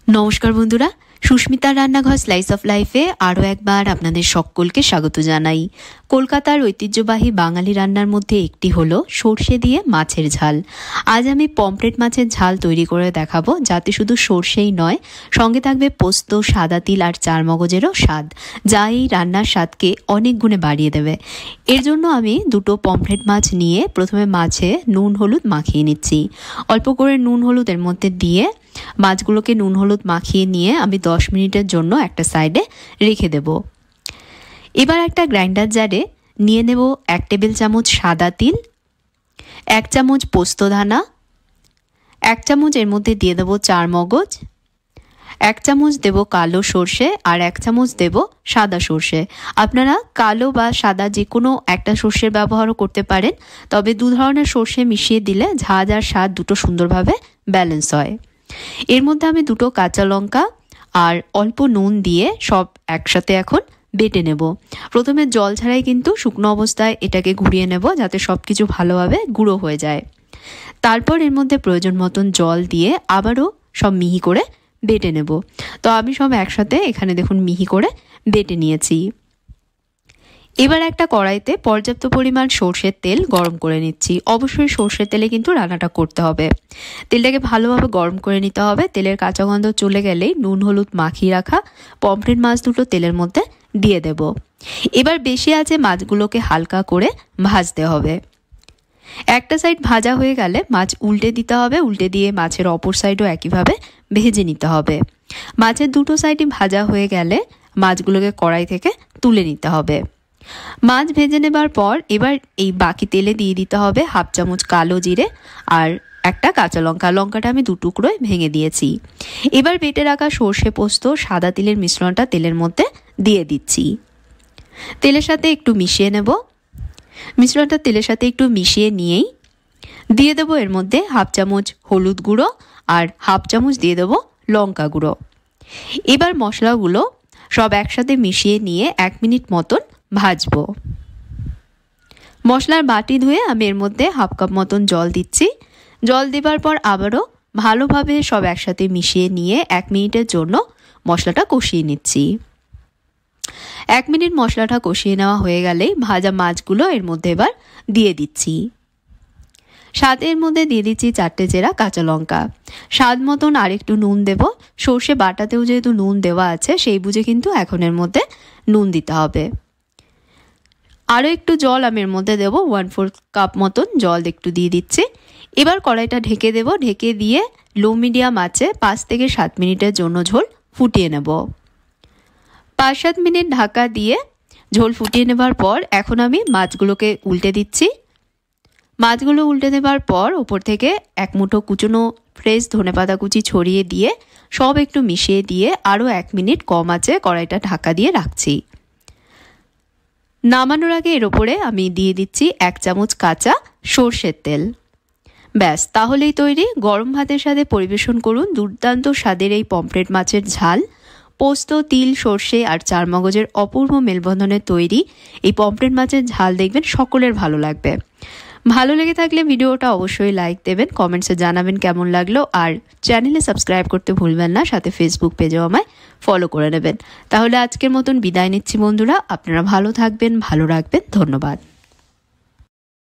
নমস্কার বন্ধুরা, সুস্মিতার রান্নাঘর স্লাইস অফ লাইফে আরও একবার আপনাদের সকলকে স্বাগত জানাই। কলকাতার ঐতিহ্যবাহী বাঙালি রান্নার মধ্যে একটি হলো সর্ষে দিয়ে মাছের ঝাল। আজ আমি পমফ্রেট মাছের ঝাল তৈরি করে দেখাবো, যাতে শুধু সর্ষেই নয়, সঙ্গে থাকবে পোস্ত, সাদা তিল আর চারমগজেরও স্বাদ, যা এই রান্নার স্বাদকে অনেক গুণে বাড়িয়ে দেবে। এর জন্য আমি দুটো পমফ্রেট মাছ নিয়ে প্রথমে মাছে নুন হলুদ মাখিয়ে নিচ্ছি। অল্প করে নুন হলুদ এর মধ্যে দিয়ে মাছগুলোকে নুন হলুদ মাখিয়ে নিয়ে আমি 10 মিনিটের জন্য একটা সাইডে রেখে দেব। এবার একটা গ্রাইন্ডার জারে নিয়ে নেব 1 টেবিল চামচ সাদা তিল, 1 চামচ পোস্তদানা, 1 চামচ এর মধ্যে দিয়ে দেব চারমগজ, 1 চামচ দেব কালো সর্ষে আর 1 চামচ দেব সাদা সর্ষে। আপনারা কালো বা সাদা যে কোনো একটা সর্ষের ব্যবহারও করতে পারেন, তবে দু ধরনের সর্ষে মিশিয়ে দিলে ঝাঁজ আর স্বাদ দুটো সুন্দরভাবে ব্যালেন্স হয়। এর মধ্যে আমি দুটো কাঁচা লঙ্কা আর অল্প নুন দিয়ে সব একসাথে এখন বেটে নেব। প্রথমে জল ছাড়াই কিন্তু শুকনো অবস্থায় এটাকে ঘুরিয়ে নেব, যাতে সব কিছু ভালোভাবে গুঁড়ো হয়ে যায়। তারপর এর মধ্যে প্রয়োজন মতন জল দিয়ে আবারও সব মিহি করে বেটে নেব। তো আমি সব একসাথে এখানে দেখুন মিহি করে বেটে নিয়েছি। এবার একটা কড়াইতে পর্যাপ্ত পরিমাণ সর্ষের তেল গরম করে নিচ্ছি। অবশ্যই সর্ষের তেলে কিন্তু রান্নাটা করতে হবে। তেলটাকে ভালোভাবে গরম করে নিতে হবে। তেলের কাঁচা গন্ধ চলে গেলেই নুন হলুদ মাখিয়ে রাখা পমফ্রেট মাছ দুটো তেলের মধ্যে দিয়ে দেব। এবার বেশি আছে মাছগুলোকে হালকা করে ভাজতে হবে। একটা সাইড ভাজা হয়ে গেলে মাছ উল্টে দিতে হবে। উল্টে দিয়ে মাছের অপর সাইডও একইভাবে ভেজে নিতে হবে। মাছের দুটো সাইডই ভাজা হয়ে গেলে মাছগুলোকে কড়াই থেকে তুলে নিতে হবে। মাছ ভেজে নেবার পর এবার এই বাকি তেলে দিয়ে দিতে হবে 1/2 চামচ কালো জিরে আর একটা কাঁচা লঙ্কা। লঙ্কাটা আমি 2 টুকরোয় ভেঙে দিয়েছি। এবার বেটে রাখা সর্ষে পোস্ত সাদা তিলের মিশ্রণটা তেলের মধ্যে দিয়ে দিচ্ছি। তেলের সাথে একটু মিশিয়ে নেব। মিশ্রণটা তেলের সাথে একটু মিশিয়ে নিয়েই দিয়ে দেবো এর মধ্যে 1/2 চামচ হলুদ গুঁড়ো আর 1/2 চামচ দিয়ে দেবো লঙ্কা গুঁড়ো। এবার মশলাগুলো সব একসাথে মিশিয়ে নিয়ে 1 মিনিট মতন ভাজবো। মশলার বাটি ধুয়ে আমি এর মধ্যে 1/2 কাপ মতন জল দিচ্ছি। জল দেবার পর আবারও ভালোভাবে সব একসাথে মিশিয়ে নিয়ে 1 মিনিটের জন্য মশলাটা কষিয়ে নিচ্ছি। 1 মিনিট মশলাটা কষিয়ে নেওয়া হয়ে গেলেই ভাজা মাছগুলো এর মধ্যে এবার দিয়ে দিচ্ছি। স্বাদের মধ্যে দিয়ে দিচ্ছি 4টে চেরা কাঁচা লঙ্কা। স্বাদ মতন আরেকটু নুন দেব। সর্ষে বাটাতেও যেহেতু নুন দেওয়া আছে, সেই বুঝে কিন্তু এখন এর মধ্যে নুন দিতে হবে। আরও একটু জল আমি এর মধ্যে দেবো, 1/4 কাপ মতন জল একটু দিয়ে দিচ্ছি। এবার কড়াইটা ঢেকে দেব। ঢেকে দিয়ে লো মিডিয়াম আঁচে 5 থেকে 7 মিনিটের জন্য ঝোল ফুটিয়ে নেব। 5-7 মিনিট ঢাকা দিয়ে ঝোল ফুটিয়ে নেবার পর এখন আমি মাছগুলোকে উল্টে দিচ্ছি। মাছগুলো উল্টে দেবার পর ওপর থেকে 1 মুঠো কুচনো ফ্রেশ ধনেপাতা কুচি ছড়িয়ে দিয়ে সব একটু মিশিয়ে দিয়ে আরও 1 মিনিট কম আঁচে কড়াইটা ঢাকা দিয়ে রাখছি। নামানোর আগে এর ওপরে আমি দিয়ে দিচ্ছি 1 চামচ কাঁচা সর্ষের তেল। ব্যাস, তাহলেই তৈরি। গরম ভাতের সাথে পরিবেশন করুন দুর্দান্ত স্বাদের এই পমফ্রেট মাছের ঝাল। পোস্ত, তিল, সর্ষে আর চারমগজের অপূর্ব মেলবন্ধনের তৈরি এই পমফ্রেট মাছের ঝাল দেখবেন সকলের ভালো লাগবে। ভালো লেগে থাকলে ভিডিওটা অবশ্যই লাইক দেবেন, কমেন্টসে জানাবেন কেমন লাগলো, আর চ্যানেলে সাবস্ক্রাইব করতে ভুলবেন না। সাথে ফেসবুক পেজেও আমায় ফলো করে নেবেন। তাহলে আজকের মতন বিদায় নিচ্ছি বন্ধুরা। আপনারা ভালো থাকবেন, ভালো রাখবেন। ধন্যবাদ।